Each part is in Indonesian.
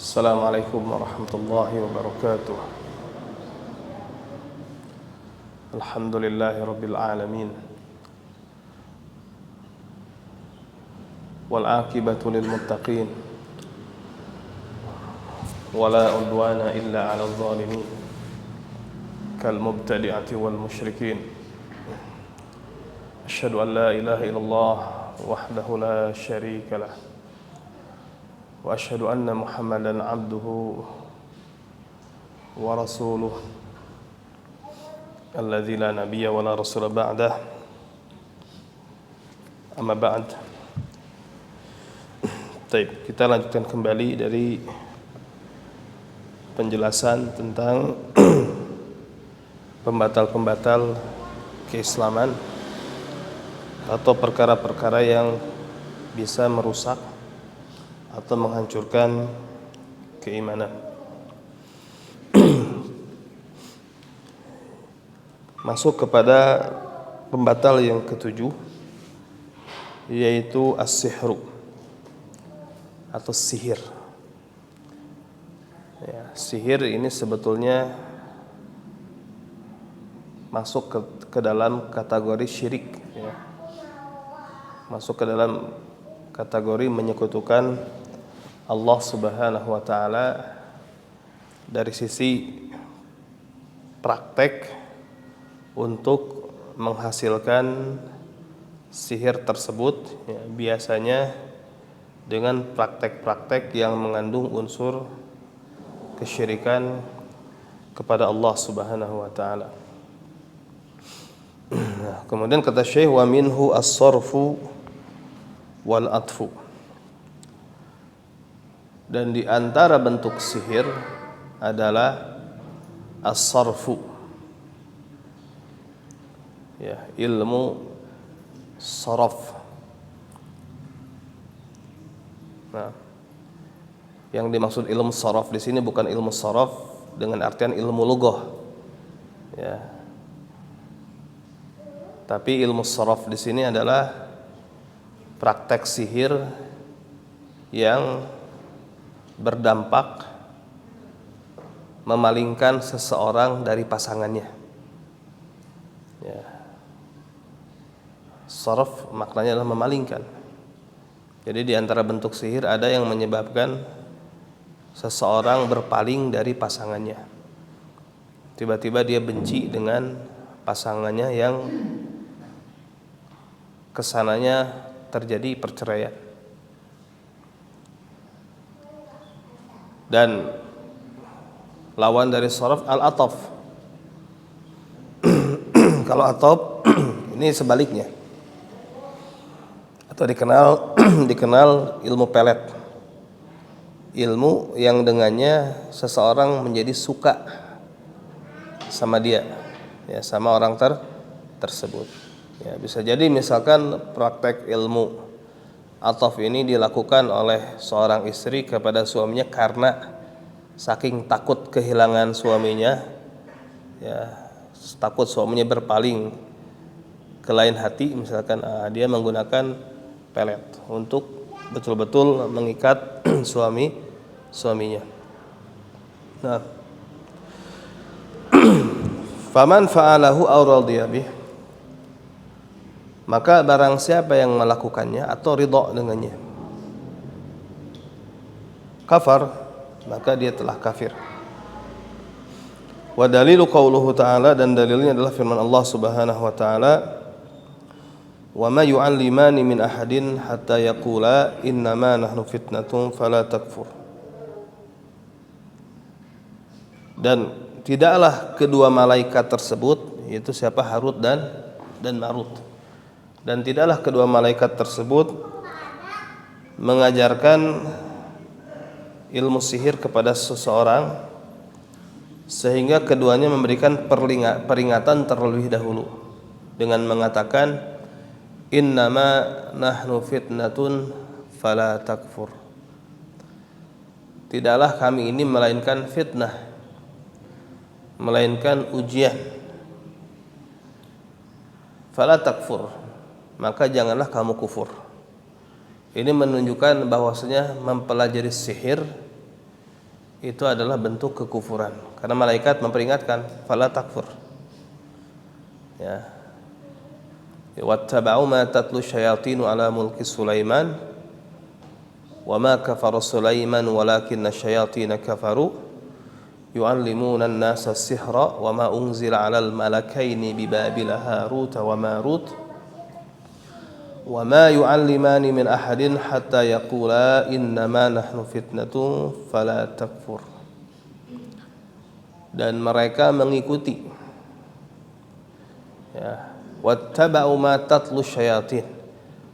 Assalamualaikum warahmatullahi wabarakatuh. Alhamdulillahi rabbil alamin. Wal aqibatu lil muttaqin. Wala udwana illa 'alal zalimin. Kal mubtadi'ati wal musyrikin. Asyhadu an la ilaha illallah wahdahu la syarika lah. وأشهد أن محمدًا عبده ورسوله الذي لا نبي ولا رسول بعده أما بعد. Baik, kita lanjutkan kembali dari penjelasan tentang pembatal-pembatal keislaman atau perkara-perkara yang bisa merusak atau menghancurkan keimanan. Masuk kepada pembatal yang ketujuh, yaitu as-sihru atau sihir. Ya, sihir ini sebetulnya masuk ke dalam kategori syirik, ya. Masuk ke dalam kategori menyekutukan Allah Subhanahu wa taala dari sisi praktek untuk menghasilkan sihir tersebut, ya, biasanya dengan praktek-praktek yang mengandung unsur kesyirikan kepada Allah Subhanahu wa taala. Nah, kemudian kata Syekh, wa minhu as-sarfu wal atfu. Dan di antara bentuk sihir adalah as-sarfu, ya, ilmu saraf. Nah, yang dimaksud ilmu saraf di sini bukan ilmu saraf dengan artian ilmu lughah, ya. Tapi ilmu saraf di sini adalah praktek sihir yang berdampak memalingkan seseorang dari pasangannya. Ya. Saraf maknanya adalah memalingkan. Jadi di antara bentuk sihir ada yang menyebabkan seseorang berpaling dari pasangannya. Tiba-tiba dia benci dengan pasangannya yang kesananya terjadi perceraian. Dan lawan dari saraf al-ataf. Kalau ataf ini sebaliknya, atau dikenal ilmu pelet, ilmu yang dengannya seseorang menjadi suka sama dia, ya, sama orang tersebut. Ya, bisa jadi misalkan praktek ilmu ataf ini dilakukan oleh seorang istri kepada suaminya karena saking takut kehilangan suaminya, ya, takut suaminya berpaling ke lain hati, misalkan dia menggunakan pelet untuk betul-betul mengikat suaminya. Nah, faman fa'alahu aw radiya bih, maka barang siapa yang melakukannya atau ridha dengannya, kafar, maka dia telah kafir. Wa dalilu qauluhu ta'ala, dan dalilnya adalah firman Allah Subhanahu wa ta'ala, wa ma yu'allimani min ahadin hatta yaqula innama nahnu fitnatun fala takfur. Dan tidaklah kedua malaikat tersebut, yaitu siapa, Harut dan Marut, dan tidaklah kedua malaikat tersebut mengajarkan ilmu sihir kepada seseorang sehingga keduanya memberikan peringatan terlebih dahulu dengan mengatakan innama nahnu fitnatun fala takfur. Tidaklah kami ini melainkan fitnah, melainkan ujian. Fala takfur, maka janganlah kamu kufur. Ini menunjukkan bahwasanya mempelajari sihir itu adalah bentuk kekufuran. Karena malaikat memperingatkan, fala takfur. Ya. Wattaba'u ma tatlu syayatinu ala mulki Sulaiman wa ma kafara Sulaiman walakinna syayatina kafaru yu'allimuna an-nasa as-sihra wa ma unzila 'alal malakaini bi Babila Harut wa Marut wa ma yu'allimani min ahadin hatta yaqula innama nahnu fitnatun fala takfur. Dan mereka mengikuti, ya, wattaba'u ma tatlu syayatin,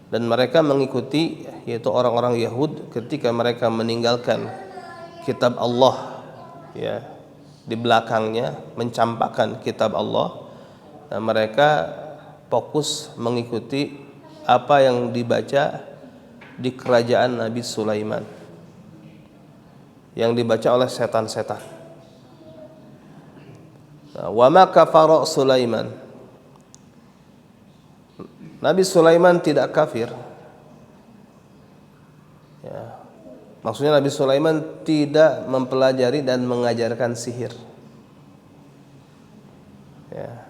dan mereka mengikuti, yaitu orang-orang Yahud, ketika mereka meninggalkan kitab Allah, ya, di belakangnya mencampakkan kitab Allah, dan mereka fokus mengikuti apa yang dibaca di kerajaan Nabi Sulaiman, yang dibaca oleh setan-setan. Wa ma kafara Sulaiman, Nabi Sulaiman tidak kafir. Ya. Maksudnya Nabi Sulaiman tidak mempelajari dan mengajarkan sihir. Ya.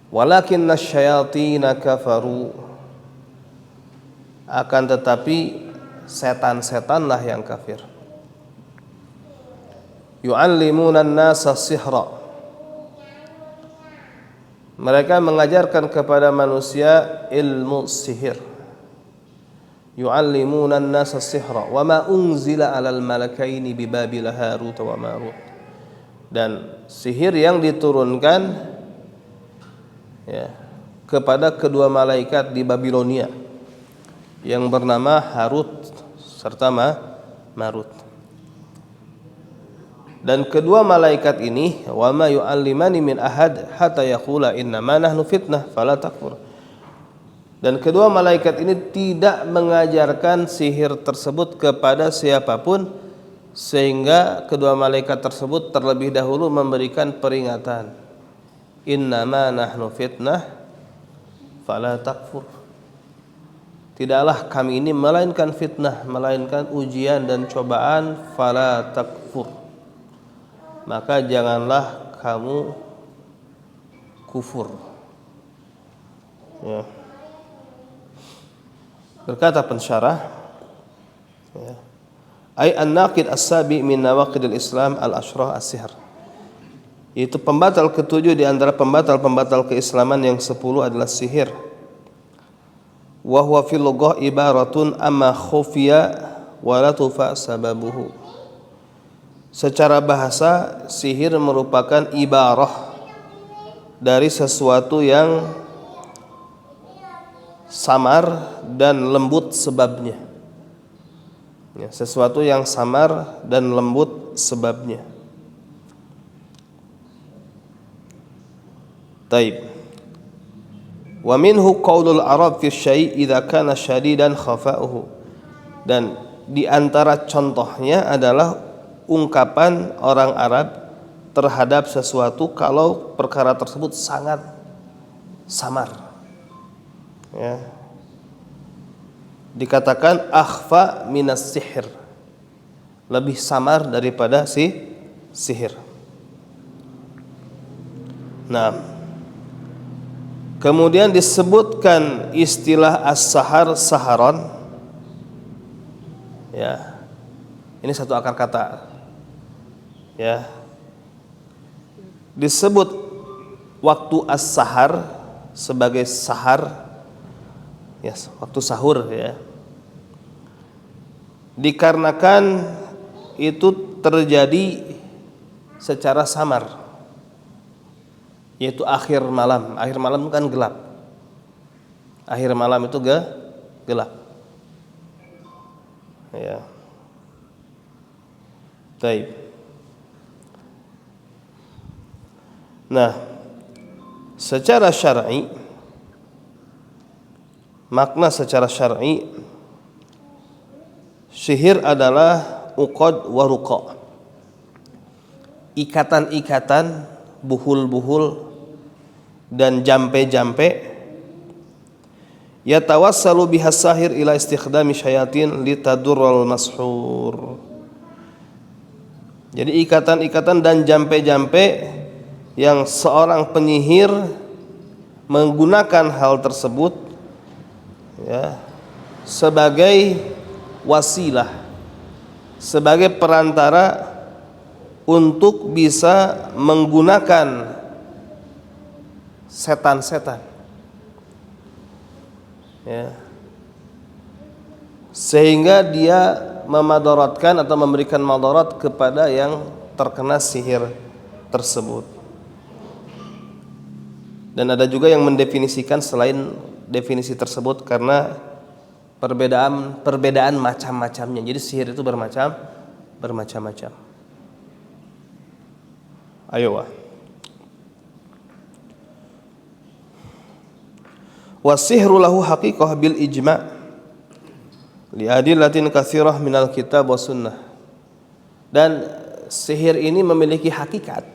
Walakinna syayatina kafaru, akan tetapi setan-setanlah yang kafir. Yu'allimuna an-nasa sihra, mereka mengajarkan kepada manusia ilmu sihir. Yu'allimuna an-nasa sihra wa ma unzila 'alal malakaini bi Babila Harut wa Marut, dan sihir yang diturunkan, ya, kepada kedua malaikat di Babilonia yang bernama Harut serta Marut. Dan kedua malaikat ini, wa ma yu'allimani min ahad hatta yaqula innama nahnu fitnah fala takfur. Dan kedua malaikat ini tidak mengajarkan sihir tersebut kepada siapapun, sehingga kedua malaikat tersebut terlebih dahulu memberikan peringatan, innama nahnu fitnah fala takfur. Tidaklah kami ini melainkan fitnah, melainkan ujian dan cobaan, fala takfur, maka janganlah kamu kufur. Ya. Berkata pensyarah, ya, ay an-naqid as-sabi min nawaqid al-Islam al-ashrah as-sihr, itu pembatal ketujuh di antara pembatal-pembatal keislaman yang 10 adalah sihir. Wa huwa fil lughah ibaratun amma khufiya wa la tufa sababuhu. Secara bahasa, sihir merupakan ibarah dari sesuatu yang samar dan lembut sebabnya. Ya, sesuatu yang samar dan lembut sebabnya. Taib. Wa minhu qaulul Arab fi syai' idza kana syadidan khafa'uhu. Dan di antara contohnya adalah ungkapan orang Arab terhadap sesuatu kalau perkara tersebut sangat samar. Ya. Dikatakan akhfa minas sihir, lebih samar daripada sihir. Nah, kemudian disebutkan istilah as-sahar, saharon. Ya. Ini satu akar kata. Ya. Disebut waktu as-sahar sebagai sahar, ya, waktu sahur, ya, dikarenakan itu terjadi secara samar, yaitu akhir malam. Akhir malam kan gelap. Akhir malam itu gelap. Ya. Baik. Nah, secara syar'i, makna secara syar'i, sihir adalah uqad wa ruqa, ikatan-ikatan, buhul-buhul dan jampe-jampe, yatawassalu bihas sahir ila istikhdami syayatin litadurral mashur, Jadi ikatan-ikatan dan jampe-jampe yang seorang penyihir menggunakan hal tersebut ya sebagai wasilah, sebagai perantara untuk bisa menggunakan setan-setan ya, sehingga dia memadaratkan atau memberikan madarat kepada yang terkena sihir tersebut. Dan ada juga yang mendefinisikan selain definisi tersebut karena perbedaan macam-macamnya. Jadi sihir itu bermacam-macam. Ayo wah. Wasihru lahu haqiqah bil ijma' li adillatin katsirah minal kitab was sunnah. Dan sihir ini memiliki hakikat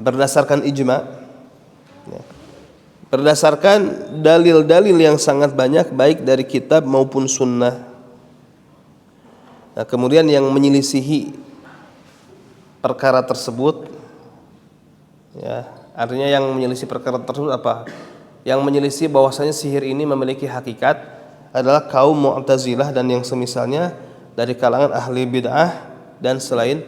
berdasarkan ijma', berdasarkan dalil-dalil yang sangat banyak baik dari kitab maupun sunnah. Nah, kemudian yang menyelisihi perkara tersebut ya, artinya yang menyelisih perkara tersebut apa? Yang menyelisih bahwasanya sihir ini memiliki hakikat adalah kaum Mu'tazilah dan yang semisalnya dari kalangan ahli bid'ah dan selain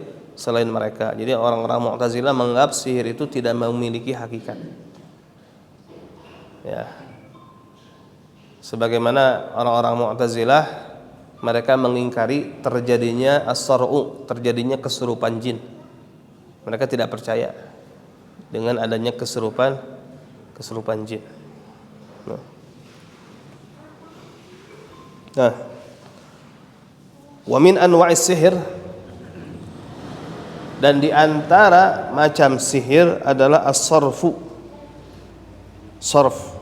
mereka. Jadi orang-orang Mu'tazilah menganggap sihir itu tidak memiliki hakikat. Ya. Sebagaimana orang-orang Mu'tazilah mereka mengingkari terjadinya as-sar'u, terjadinya kesurupan jin. Mereka tidak percaya dengan adanya kesurupan jin. Nah, wa min anwa'is sihir, dan di antara macam sihir adalah as-sarfu. Sarf.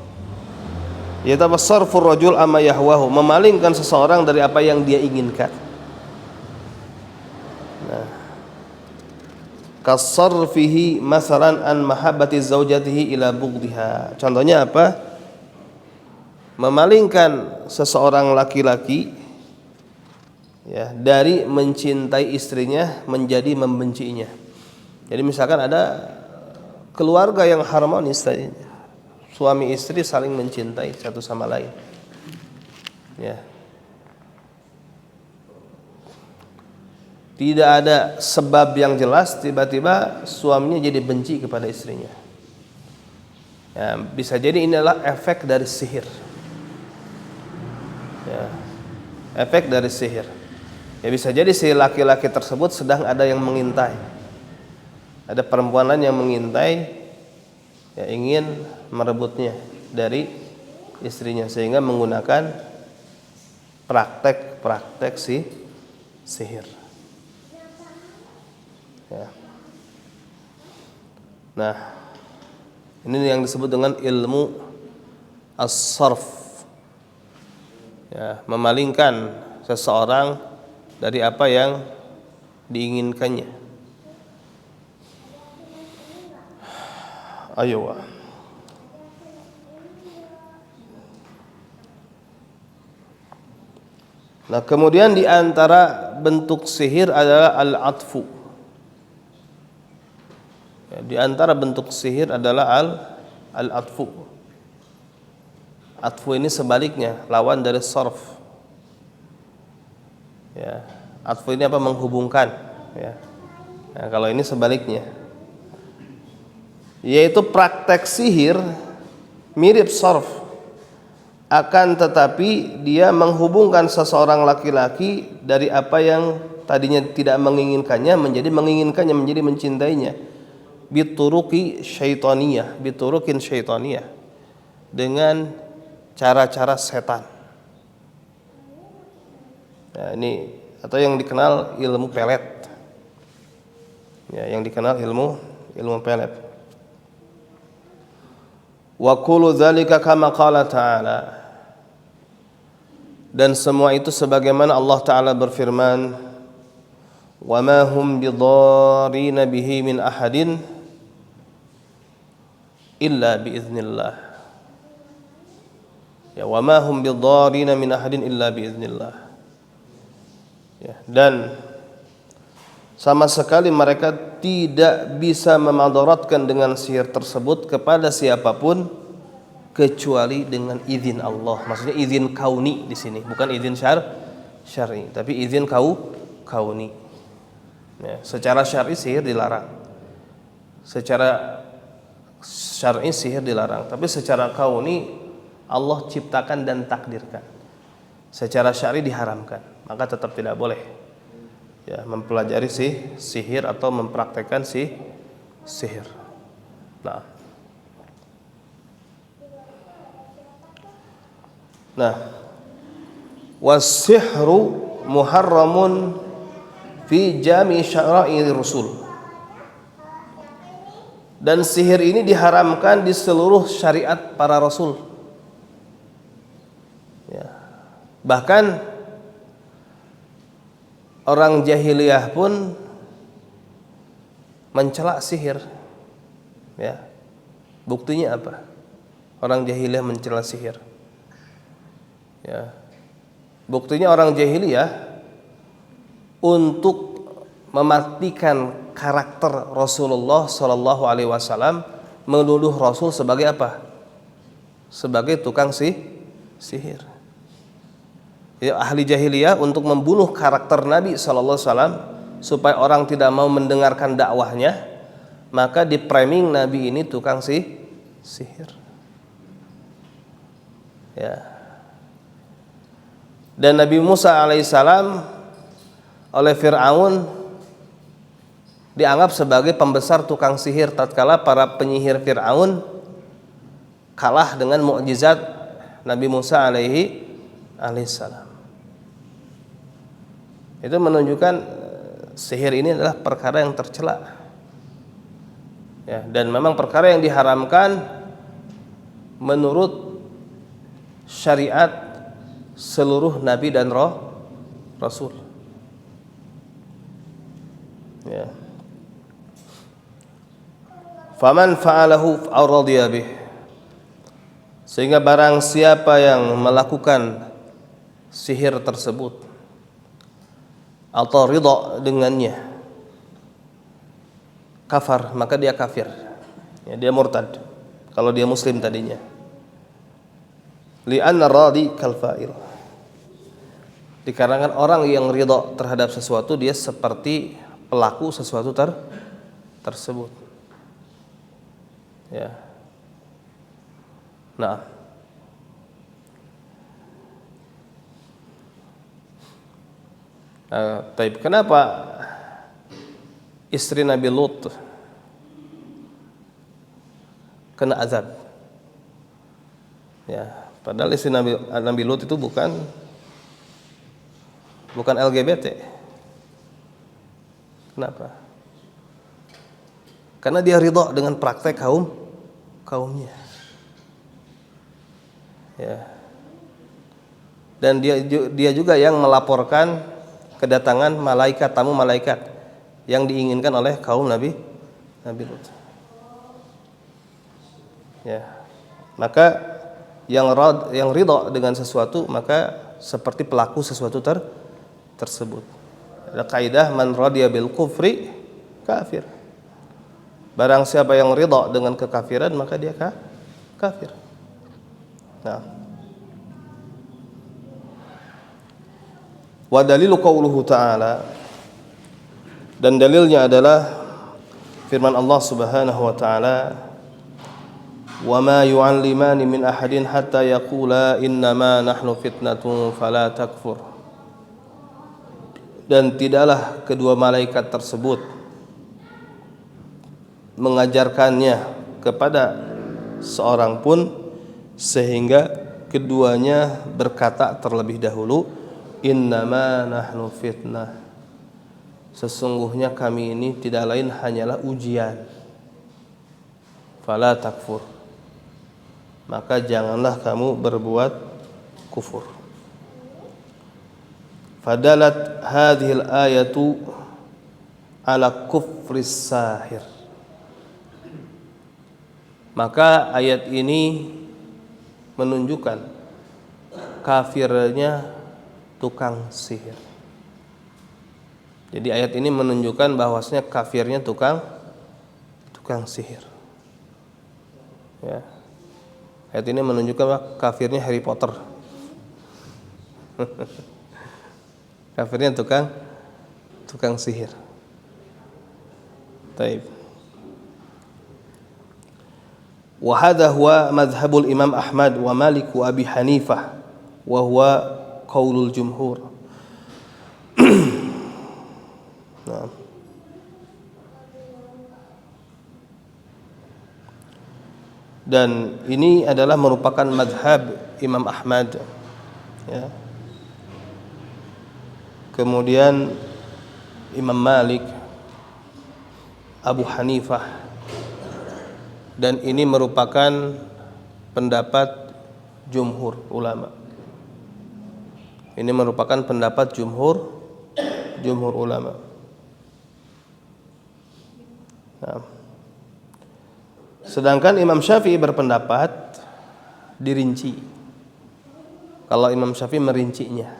Yaitu apa? Sarfur rajul amma yahwahu, memalingkan seseorang dari apa yang dia inginkan. Nah, kasarfihi masalan an mahabbati zaujatihi ila bughdhiha. Contohnya apa? Memalingkan seseorang laki-laki ya dari mencintai istrinya menjadi membencinya. Jadi misalkan ada keluarga yang harmonis, suami istri saling mencintai satu sama lain. Ya. Tidak ada sebab yang jelas tiba-tiba suaminya jadi benci kepada istrinya. Ya, bisa jadi inilah efek dari sihir. Ya, efek dari sihir. Ya bisa jadi si laki-laki tersebut sedang ada yang mengintai. Ada perempuan lain yang mengintai, ya ingin merebutnya dari istrinya sehingga menggunakan praktek sihir. Ya. Nah, ini yang disebut dengan ilmu as-sarf. Ya, memalingkan seseorang dari apa yang diinginkannya. Ayo. Nah, kemudian di antara bentuk sihir adalah al-atfu. Ya, di antara bentuk sihir adalah al-atfu. Atfu ini sebaliknya, lawan dari sarf. Ya, atfu ini apa? Menghubungkan. Ya. Nah, kalau ini sebaliknya, yaitu praktek sihir mirip sarf, akan tetapi dia menghubungkan seseorang laki-laki dari apa yang tadinya tidak menginginkannya menjadi menginginkannya, menjadi mencintainya. Biturukin syaitaniyah, dengan cara-cara setan. Ya, ini atau yang dikenal ilmu pelet. Ya, yang dikenal ilmu pelet. Wa kullu dzalika kama qala ta'ala. Dan semua itu sebagaimana Allah Ta'ala berfirman, wa ma hum bidarrina bihi min ahadin illa biiznillah. Ya, wa ma hum bidarrina min ahadin illa biiznillah. Ya, dan sama sekali mereka tidak bisa memadaratkan dengan sihir tersebut kepada siapapun kecuali dengan izin Allah. Maksudnya izin kauni di sini, bukan izin syar'i, tapi izin kauni. Ya, secara syar'i sihir dilarang. Secara syar'i sihir dilarang, tapi secara kauni Allah ciptakan dan takdirkan. Secara syar'i diharamkan, maka tetap tidak boleh ya mempelajari sihir atau mempraktekkan sihir. Nah, was-sihru muharramun fi jami' syara'i Rasul. Dan sihir ini diharamkan di seluruh syariat para rasul. Ya. Bahkan orang jahiliyah pun mencela sihir. Ya. Buktinya apa? Orang jahiliyah mencela sihir. Ya. Buktinya orang jahiliyah untuk mematikan karakter Rasulullah Shallallahu Alaihi Wasallam menuduh Rasul sebagai apa? Sebagai tukang sihir. Ya, ahli jahiliyah untuk membunuh karakter Nabi Sallallahu Alaihi Wasallam supaya orang tidak mau mendengarkan dakwahnya, maka di framing Nabi ini tukang sihir. Ya. Dan Nabi Musa alaihissalam oleh Fir'aun dianggap sebagai pembesar tukang sihir tatkala para penyihir Fir'aun kalah dengan mukjizat Nabi Musa alaihissalam. Itu menunjukkan sihir ini adalah perkara yang tercela. Ya, dan memang perkara yang diharamkan menurut syariat seluruh nabi dan rasul. Ya. Faman fa'alahu aw radiya bih. Sehingga barang siapa yang melakukan sihir tersebut atau ridha dengannya, kafar, maka dia kafir. Ya, dia murtad kalau dia muslim tadinya. Li'anna radi kal fa'il. Dikarenakan orang yang ridha terhadap sesuatu dia seperti pelaku sesuatu tersebut. Ya. Nah, taib, kenapa istri Nabi Lut kena azab? Ya, padahal istri Nabi Lut itu bukan LGBT. Kenapa? Karena dia ridha dengan praktek kaumnya. Ya. Dan dia juga yang melaporkan kedatangan tamu malaikat yang diinginkan oleh kaum Nabi Lut. Ya. Maka yang ridha dengan sesuatu maka seperti pelaku sesuatu tersebut. Ada kaidah man radiya bil kufri kafir. Barang siapa yang ridha dengan kekafiran maka dia kafir. Nah, wa dalilu qauluhu ta'ala, dan dalilnya adalah firman Allah Subhanahu wa ta'ala, wa ma yu'allimani min ahadin hatta yaqula innama nahnu fitnatun fala takfur. Dan tidaklah kedua malaikat tersebut mengajarkannya kepada seorang pun sehingga keduanya berkata terlebih dahulu, innama nahnu fitnah, sesungguhnya kami ini tidak lain hanyalah ujian, fala takfur, maka janganlah kamu berbuat kufur. Fadalat hadhil ayatu ala kufris sahir, maka ayat ini menunjukkan kafirnya tukang sihir. Jadi ayat ini menunjukkan bahwasanya kafirnya tukang sihir. Ya. Ayat ini menunjukkan bahwa kafirnya Harry Potter. Kafirnya tukang sihir. Taib. Wa hadha huwa madhhabul Imam Ahmad wa Malik wa Abi Hanifah wa huwa qaulul jumhur. Nah. Dan ini adalah merupakan madhab Imam Ahmad, ya. Kemudian Imam Malik, Abu Hanifah, dan ini merupakan pendapat jumhur ulama. Ini merupakan pendapat jumhur ulama. Nah. Sedangkan Imam Syafi'i berpendapat dirinci. Kalau Imam Syafi'i merincinya.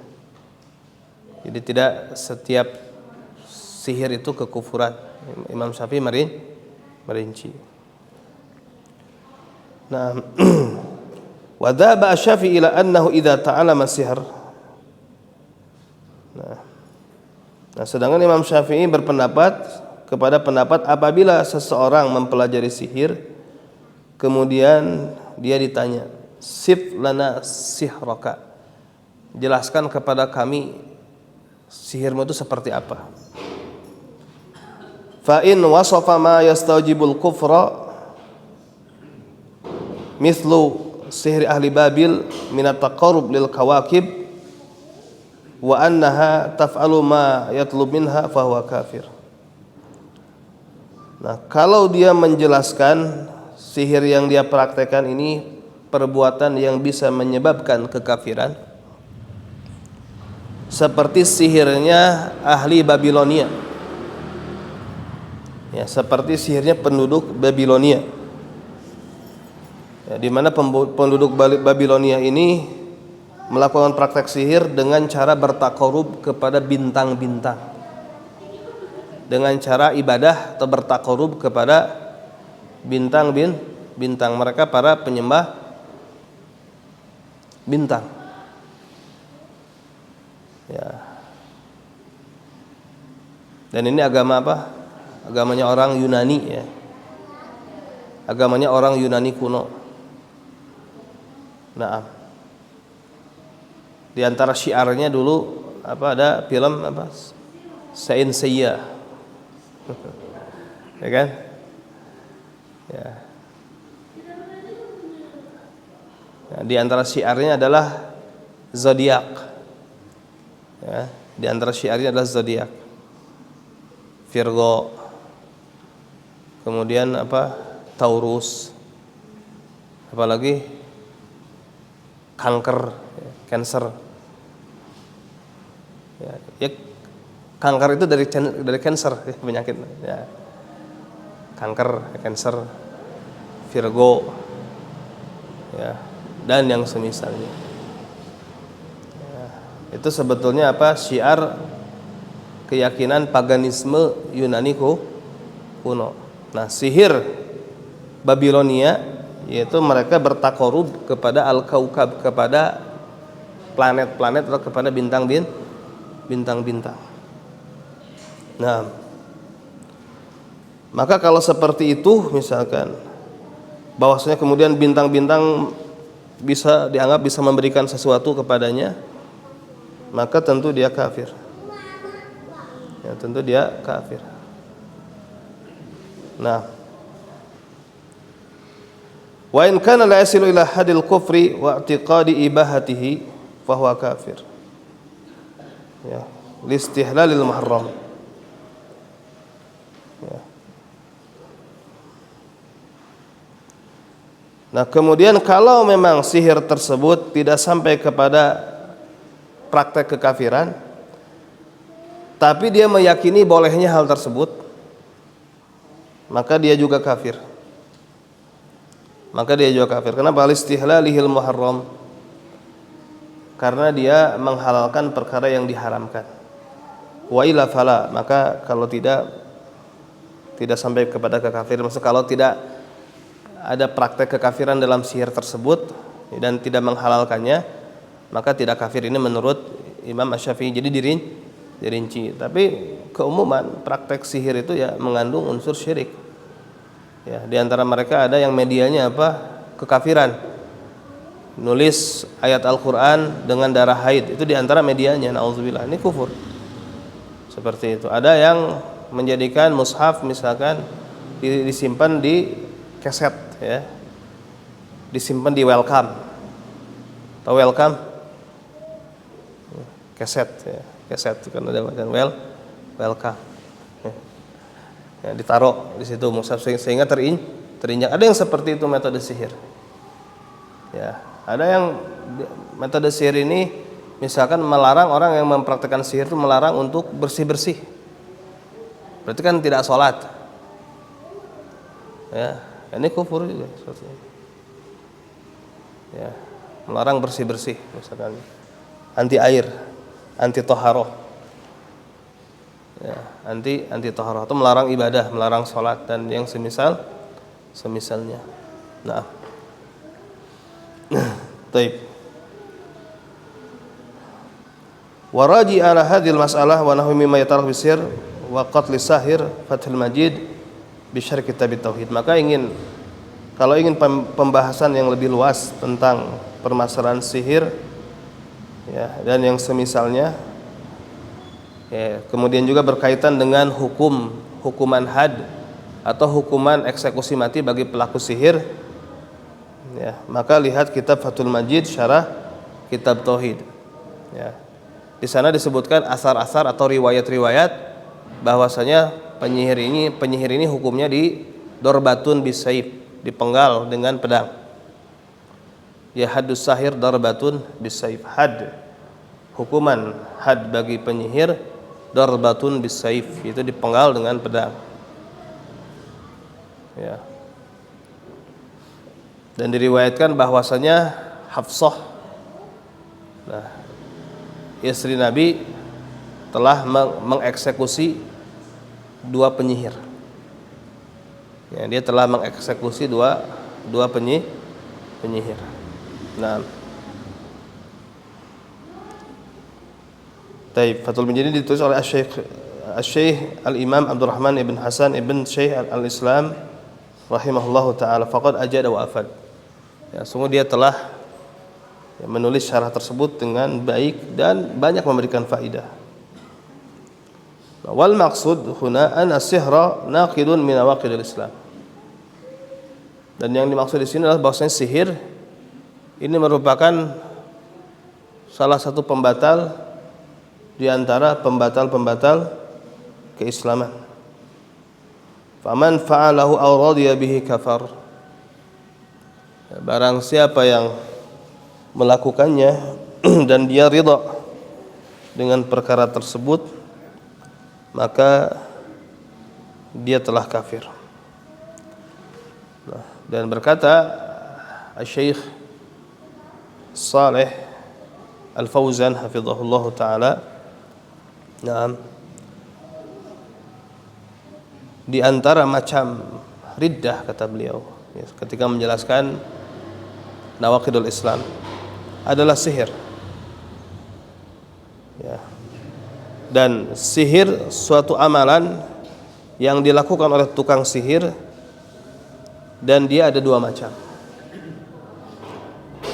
Jadi tidak setiap sihir itu kekufuran. Imam Syafi'i merinci. Nah, wa dhaba Asy-Syafi'i ila annahu idza ta'allama sihr. Nah, sedangkan Imam Syafi'i berpendapat kepada pendapat apabila seseorang mempelajari sihir kemudian dia ditanya, sif lana sihraka, jelaskan kepada kami sihirmu itu seperti apa. Fa in wasafa ma yastajibul kufra mithlu sihri ahli Babil min at-taqarrub lil kawakib wa annaha taf'alu ma yatlub minha fa huwa kafir. Nah, kalau dia menjelaskan sihir yang dia praktekkan ini perbuatan yang bisa menyebabkan kekafiran, seperti sihirnya ahli Babilonia, ya, seperti sihirnya penduduk Babilonia, ya, di mana penduduk Babilonia ini melakukan praktek sihir dengan cara bertakarub kepada bintang-bintang, dengan cara ibadah atau bertakarub kepada bintang. Mereka para penyembah bintang, ya. Dan ini agama apa? Agamanya orang Yunani, ya. Agamanya orang Yunani kuno. Nah, di antara syiarnya dulu apa, ada film apa, Saint Seiya, ya kan? Ya. Nah, di antara syiarnya adalah zodiak. Ya, di antara syiarnya adalah zodiak. Virgo. Kemudian apa? Taurus. Apalagi kanker, ya, cancer. Ya, kanker itu dari cancer, ya, penyakit, ya. Kanker, cancer, Virgo, ya, dan yang semisalnya. Ya, itu sebetulnya apa? Syiar keyakinan paganisme Yunani kuno. Nah, sihir Babilonia yaitu mereka bertakarub kepada al-kaukab, kepada planet-planet atau kepada bintang-bintang. Nah, maka kalau seperti itu misalkan bahwasanya kemudian bintang-bintang bisa dianggap bisa memberikan sesuatu kepadanya, maka tentu dia kafir. Ya, tentu dia kafir. Nah, wa in kana la yasilu ila hadil kufri wa i'tiqadi ibahatihi fa huwa kafir. Ya, listihlalil muharram. Ya. Nah, kemudian kalau memang sihir tersebut tidak sampai kepada praktek kekafiran, tapi dia meyakini bolehnya hal tersebut, maka dia juga kafir. Kenapa? Listihlalihil muharram. Karena dia menghalalkan perkara yang diharamkan. Wa illa fala, maka kalau tidak sampai kepada kekafiran. Maksud kalau tidak ada praktek kekafiran dalam sihir tersebut dan tidak menghalalkannya, maka tidak kafir. Ini menurut Imam Asy-Syafi'i. Jadi dirinci. Tapi keumuman praktek sihir itu ya mengandung unsur syirik. Ya, di antara mereka ada yang medianya apa? Kekafiran. Nulis ayat Al-Qur'an dengan darah haid, itu di antara medianya, naudzubillah. Ini kufur. Seperti itu. Ada yang menjadikan mushaf misalkan disimpan di keset, ya. Disimpan di welcome. Tahu welcome? Keset, ya. Keset kan ada macam welcome. Ya, ditaruh di situ mushaf sehingga terinjak. Ada yang seperti itu metode sihir. Ya, ada yang metode sihir ini misalkan melarang orang yang mempraktikkan sihir itu melarang untuk bersih-bersih. Berarti kan tidak sholat. Ya, ini kufur juga seperti ini. Ya, melarang bersih-bersih misalkan anti air, anti toharoh. Ya, anti toharoh itu melarang ibadah, melarang sholat dan yang semisalnya. Nah, taib. Waraji ala hadhil mas'alah wa nahwi mimma yatarah bisir wa qatl sahir Fathul Majid bi syarh kitab tauhid. Maka kalau ingin pembahasan yang lebih luas tentang permasalahan sihir ya dan yang semisalnya ya, kemudian juga berkaitan dengan hukuman had atau hukuman eksekusi mati bagi pelaku sihir ya, maka lihat kitab Fathul Majid syarah kitab tauhid ya. Di sana disebutkan asar-asar atau riwayat-riwayat bahwasanya penyihir ini hukumnya di dorbatun bisaif, dipenggal dengan pedang. Ya haddus sahir dorbatun bisaif, had hukuman had bagi penyihir dorbatun bisaif, itu dipenggal dengan pedang. Ya. Dan diriwayatkan bahwasanya Hafsah, nah, istri Nabi telah mengeksekusi dua penyihir. Ya, dia telah mengeksekusi dua penyihir. Nah, taib. Fathul Majid ini ditulis oleh Asy-Syaikh Al-Imam Abdurrahman ibn Hasan ibn Syekh Al-Islam rahimahullahu taala. Faqad ajada wa afad. Ya, sungguh dia telah menulis syarah tersebut dengan baik dan banyak memberikan faidah. Wal maqsud huna an as-sihra naqidun min nawaqidil Islam. Dan yang dimaksud di sini adalah bahwasanya sihir ini merupakan salah satu pembatal di antara pembatal-pembatal keislaman. Faman fa'alahu aw radiya bihi kafar. Barang siapa yang melakukannya dan dia ridha dengan perkara tersebut, maka dia telah kafir. Nah, dan berkata Syekh Shalih Al-Fauzan hafizahullah taala, nah, di antara macam riddah kata beliau ya, ketika menjelaskan nawaqidul Islam adalah sihir ya. Dan sihir suatu amalan yang dilakukan oleh tukang sihir, dan dia ada dua macam.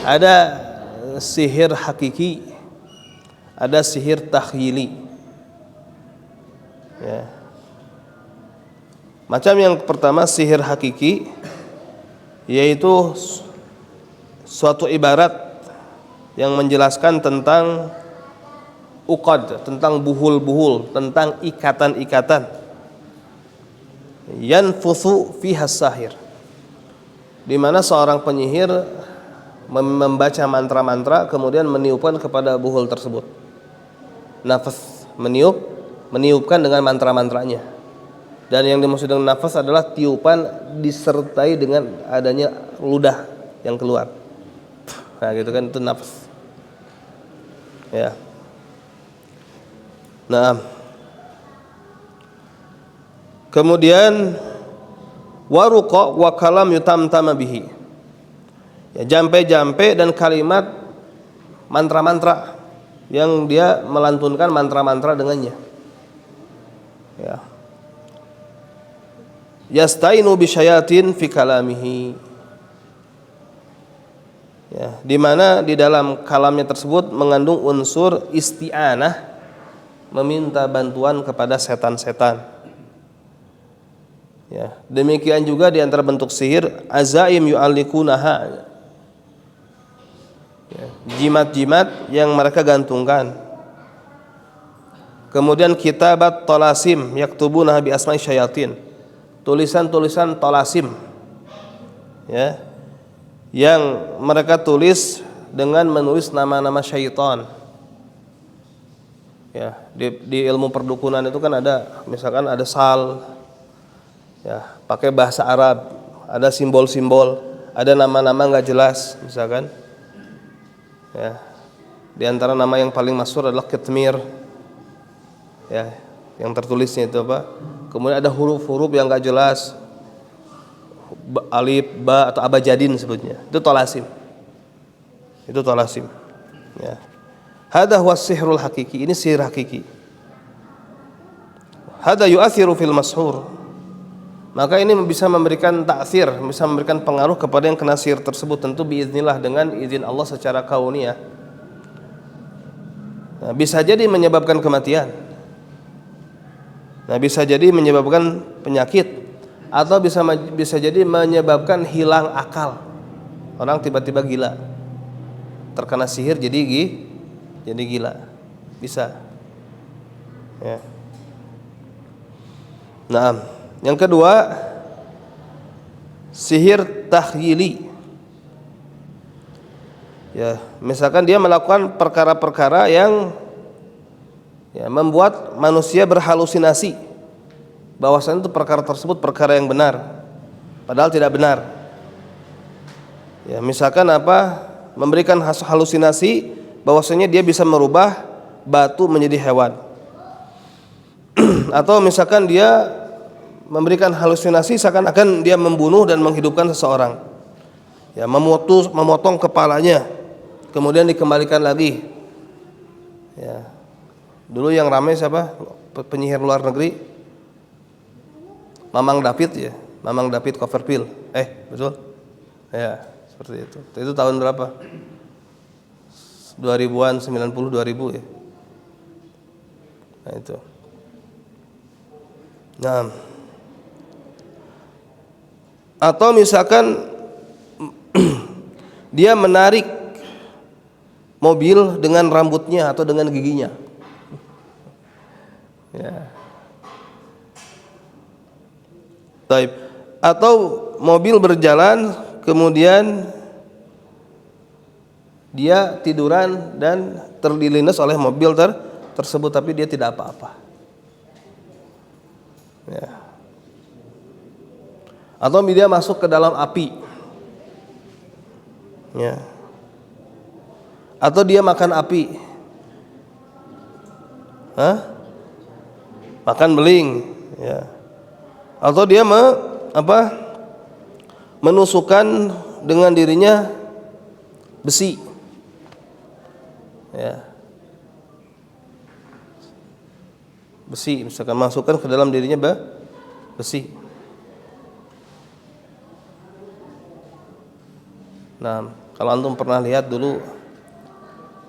Ada sihir hakiki, ada sihir takhyili ya. Macam yang pertama sihir hakiki, yaitu suatu ibarat yang menjelaskan tentang uqad, tentang buhul-buhul, tentang ikatan-ikatan. Yanfuthu fiha sahir, di mana seorang penyihir membaca mantra-mantra kemudian meniupkan kepada buhul tersebut. Nafas, meniupkan dengan mantra-mantranya. Dan yang dimaksud dengan nafas adalah tiupan disertai dengan adanya ludah yang keluar. Nah, gitu kan, itu nafas. Ya. Nah, Kemudian waruqa wa kalam yutamtama bihi. Ya, jampe-jampe dan kalimat mantra-mantra yang dia melantunkan mantra-mantra dengannya. Ya. Yastainu bisyayatin fi kalamihi. Ya, di mana di dalam kalamnya tersebut mengandung unsur isti'anah, meminta bantuan kepada setan-setan. Ya, demikian juga di antara bentuk sihir azaim yu'allikunaha. Ya, jimat-jimat yang mereka gantungkan. Kemudian kitabat tolasim yaktubunaha bi asma'i syayatin. Tulisan-tulisan tolasim. Ya. Yang mereka tulis dengan menulis nama-nama syaitan. Ya, di ilmu perdukunan itu kan ada, misalkan ada sal, ya, pakai bahasa Arab, ada simbol-simbol, ada nama-nama nggak jelas, misalkan. Ya, di antara nama yang paling masyhur adalah Kitmir. Ya, yang tertulisnya itu apa? Kemudian ada huruf-huruf yang nggak jelas. Alif, ba atau abajadin sebutnya. Itu tolasim. Itu tolasim. Ya. Hada huwa sihrul hakiki. Ini sihir hakiki. Hada yu'athiru fil mashur. Maka ini bisa memberikan ta'thir, bisa memberikan pengaruh kepada yang kena sihir tersebut, tentu biiznillah, dengan izin Allah secara kauniyah. Nah, bisa jadi menyebabkan kematian. Nah, bisa jadi menyebabkan penyakit. Atau bisa jadi menyebabkan hilang akal. Orang tiba-tiba gila. Terkena sihir jadi gila. Bisa. Ya. Nah, yang kedua, sihir takhyili. Ya, misalkan dia melakukan perkara-perkara yang ya, membuat manusia berhalusinasi bahwasanya itu perkara tersebut perkara yang benar, padahal tidak benar. Ya, misalkan apa? Memberikan halusinasi bahwasanya dia bisa merubah batu menjadi hewan. Atau misalkan dia memberikan halusinasi seakan-akan dia membunuh dan menghidupkan seseorang. Ya, memotong kepalanya, kemudian dikembalikan lagi. Ya. Dulu yang ramai siapa? Penyihir luar negeri, Mamang David, ya, Mamang David Copperfield. Betul? Ya, seperti itu. Itu tahun berapa? 2000-an, 90, 2000 ya. Nah, itu. Nah. Atau misalkan dia menarik mobil dengan rambutnya atau dengan giginya. Ya. Taib. Atau mobil berjalan kemudian dia tiduran dan terlindas oleh mobil tersebut tapi dia tidak apa-apa. Ya. Atau dia masuk ke dalam api. Ya. Atau dia makan api. Makan beling, ya. Atau dia menusukkan dengan dirinya besi. Ya. Besi, misalkan masukkan ke dalam dirinya besi. Nah, kalau antum pernah lihat dulu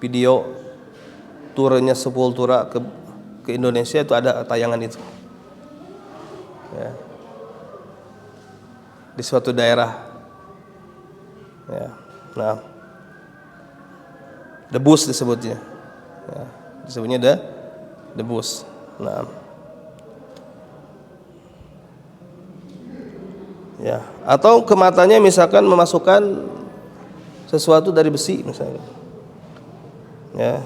video turnya Sepultura ke Indonesia, itu ada tayangan itu. Ya. Di suatu daerah. Ya. Nah, debus disebutnya. Ya. Disebutnya debus. Nah. Ya, atau ke matanya misalkan memasukkan sesuatu dari besi misalnya. Ya.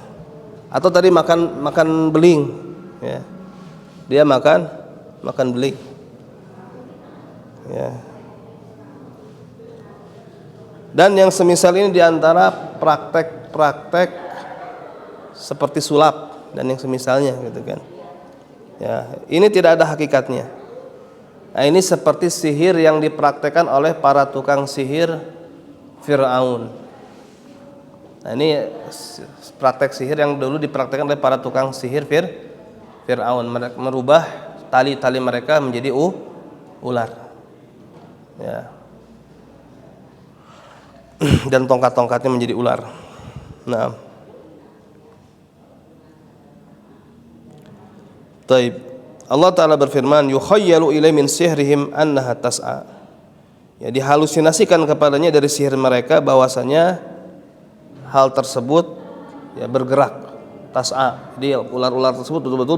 Atau tadi makan beling, ya. Dia makan beling. Ya. Dan yang semisal ini diantara praktek-praktek seperti sulap dan yang semisalnya, gitu kan. Ya, ini tidak ada hakikatnya. Nah, ini seperti sihir yang dipraktekkan oleh para tukang sihir Fir'aun. Nah, ini praktek sihir yang dulu dipraktekkan oleh para tukang sihir Fir'aun. Mereka merubah tali-tali mereka menjadi ular. Ya. Dan tongkat-tongkatnya menjadi ular. Nah. Taib. Allah Ta'ala berfirman, yukhayyalu ilai min sihrihim annaha tas'a. Ya, dihalusinasikan kepadanya dari sihir mereka bahwasanya hal tersebut ya bergerak, tas'a. Jadi ular-ular tersebut betul-betul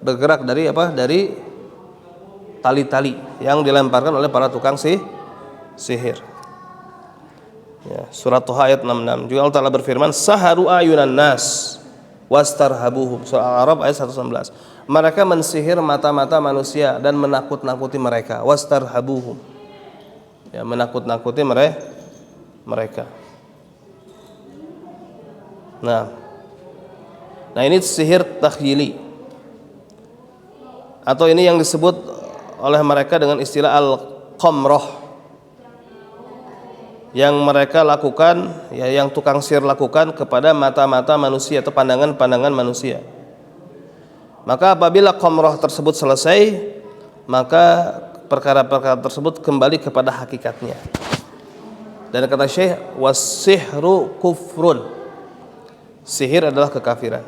bergerak dari apa? Dari tali-tali yang dilemparkan oleh para tukang sihir. Ya, surat Taha ayat 66. Juga Allah Ta'ala berfirman, saharu ayunan nas wastarhabuhum. Surah Al-A'raf ayat 116. Mereka mensihir mata-mata manusia dan menakut-nakuti mereka. Wastarhabuhum. Ya, menakut-nakuti mereka. Nah, ini sihir takhyili. Atau ini yang disebut oleh mereka dengan istilah al-qamrah. Yang mereka lakukan, ya, yang tukang sihir lakukan kepada mata-mata manusia atau pandangan-pandangan manusia. Maka apabila qamrah tersebut selesai, maka perkara-perkara tersebut kembali kepada hakikatnya. Dan kata Syekh, was-sihru kufrun. Sihir adalah kekafiran.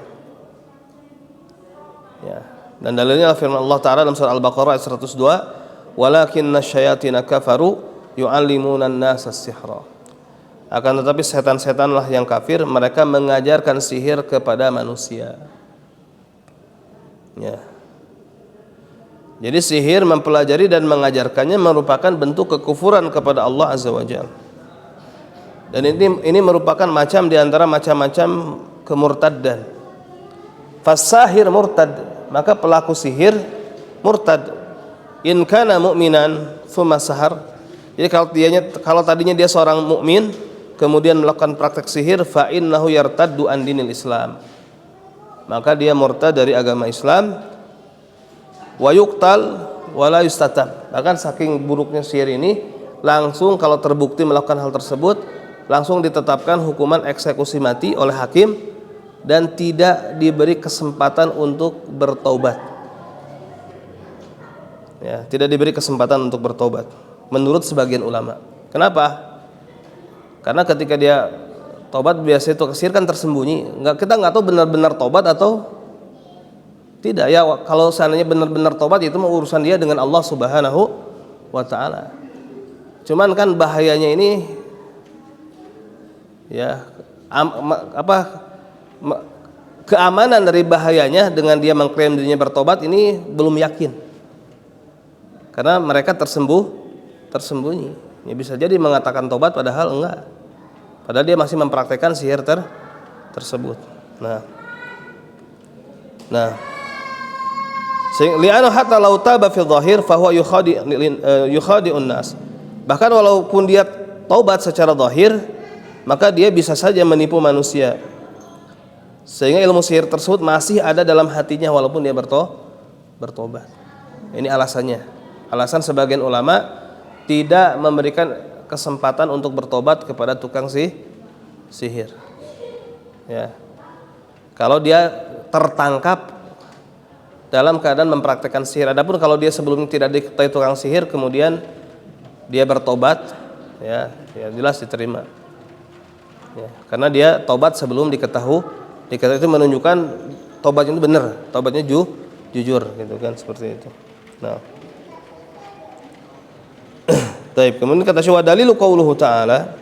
Ya. Dan dalilnya firman Allah Ta'ala dalam surah Al-Baqarah ayat 102, walakinna syayatina kafaru yu'allimuna an-nasa as-sihra. Akan tetapi setan-setanlah yang kafir, mereka mengajarkan sihir kepada manusia. Ya. Jadi sihir, mempelajari dan mengajarkannya merupakan bentuk kekufuran kepada Allah Azza wa Jalla. Dan ini merupakan macam di antara macam-macam kemurtadan. Fasahir murtad, maka pelaku sihir murtad. In kana mu'minan tsumma sahar. Jadi kalau tadinya dia seorang mukmin kemudian melakukan praktek sihir, fa innahu yartaddu an dinil Islam. Maka dia murtad dari agama Islam. Wa yuqtal wa la yustatab. Bahkan saking buruknya sihir ini, langsung kalau terbukti melakukan hal tersebut, langsung ditetapkan hukuman eksekusi mati oleh hakim dan tidak diberi kesempatan untuk bertobat. Ya, tidak diberi kesempatan untuk bertobat menurut sebagian ulama. Kenapa? Karena ketika dia tobat, biasanya itu sihir kan tersembunyi. Kita nggak tahu benar-benar tobat atau tidak. Ya, kalau seandainya benar-benar tobat itu urusan dia dengan Allah Subhanahu wa Ta'ala. Cuman kan bahayanya ini, ya, keamanan dari bahayanya dengan dia mengklaim dirinya bertobat ini belum yakin. Karena mereka tersembunyi. Ya, bisa jadi mengatakan tobat padahal enggak. Padahal dia masih mempraktekkan sihir tersebut. Nah. Li'annahu hatta law taba fi dhahir fa huwa yukhadi'un nas. Bahkan walaupun dia taubat secara zahir, maka dia bisa saja menipu manusia. Sehingga ilmu sihir tersebut masih ada dalam hatinya walaupun dia bertobat. Ini alasannya. Alasan sebagian ulama tidak memberikan kesempatan untuk bertobat kepada tukang sihir. Ya. Kalau dia tertangkap dalam keadaan mempraktekkan sihir. Adapun kalau dia sebelumnya tidak diketahui tukang sihir, kemudian dia bertobat, ya jelas diterima. Ya, karena dia tobat sebelum diketahui itu menunjukkan tobatnya itu benar, tobatnya jujur, gitu kan, seperti itu. Nah, baik. Kemudian kata Syekh, dalilu qauluhu ta'ala,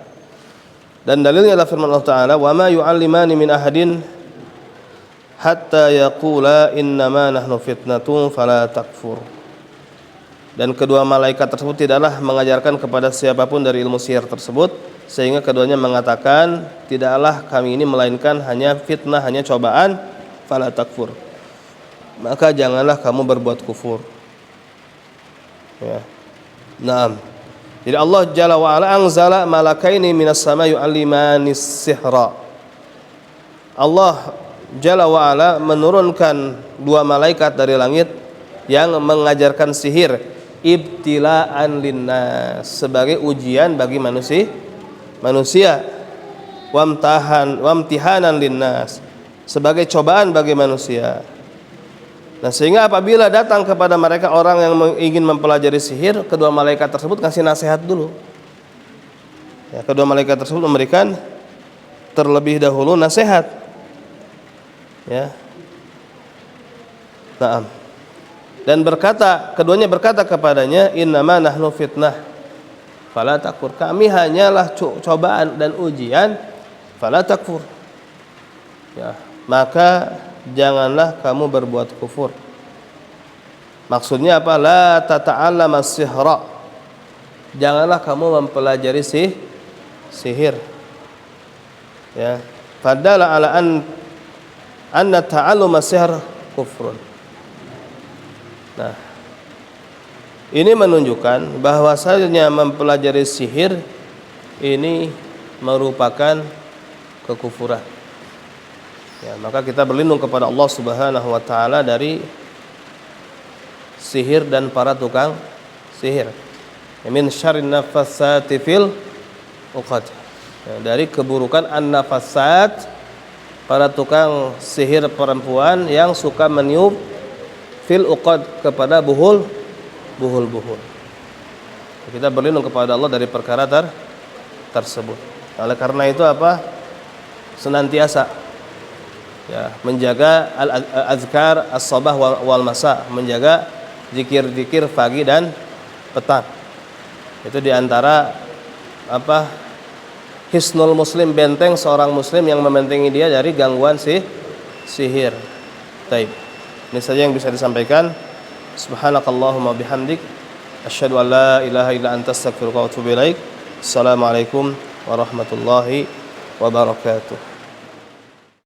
dan dalilnya adalah firman Allah Ta'ala, wa ma yu'allimani min ahadin hatta yaqula innama nahnu fitnatun fala takfur. Dan kedua malaikat tersebut tidaklah mengajarkan kepada siapapun dari ilmu sihir tersebut sehingga keduanya mengatakan, tidaklah kami ini melainkan hanya fitnah, hanya cobaan, fala takfur, maka janganlah kamu berbuat kufur. Ya. Naam. Jadi Allah Jalla wa Ala anzala malakaini minas sama yu'allimanis sihra. Allah Jalla wa Ala menurunkan dua malaikat dari langit yang mengajarkan sihir. ibtilaan linnas, sebagai ujian bagi manusia, wamtihanan linnas, sebagai cobaan bagi manusia. Nah, sehingga apabila datang kepada mereka orang yang ingin mempelajari sihir, kedua malaikat tersebut kasih nasihat dulu. Ya, kedua malaikat tersebut memberikan terlebih dahulu nasihat. Ya. Naam. Dan keduanya berkata kepadanya, innama nahnu fitnah fala takfur. Kami hanyalah cobaan dan ujian, fala takfur. Ya, maka janganlah kamu berbuat kufur. Maksudnya apa? La tata'allam as-sihra. Janganlah kamu mempelajari sihir. Ya. Fadalla ala anna ta'allum as-sihr kufrun. Nah, ini menunjukkan bahwasanya mempelajari sihir ini merupakan kekufuran. Ya, maka kita berlindung kepada Allah Subhanahu wa taala dari sihir dan para tukang sihir. Min syarrin nafatsati fil uqad. Ya, dari keburukan an-nafatsat, para tukang sihir perempuan yang suka meniup fil uqad, kepada buhul-buhul. Kita berlindung kepada Allah dari perkara tersebut. Oleh karena itu apa? Senantiasa ya, menjaga al-azkar as-sabah wal masa, menjaga zikir-zikir pagi dan petang. Itu diantara apa? Hisnul muslim, benteng seorang muslim yang membentengi dia dari gangguan sihir. Baik. Ini saja yang bisa disampaikan. Subhanakallahumma bihamdik, asyhadu an la ilaha illa anta, astaghfiruka wa atubu ilaik. Assalamualaikum warahmatullahi wabarakatuh.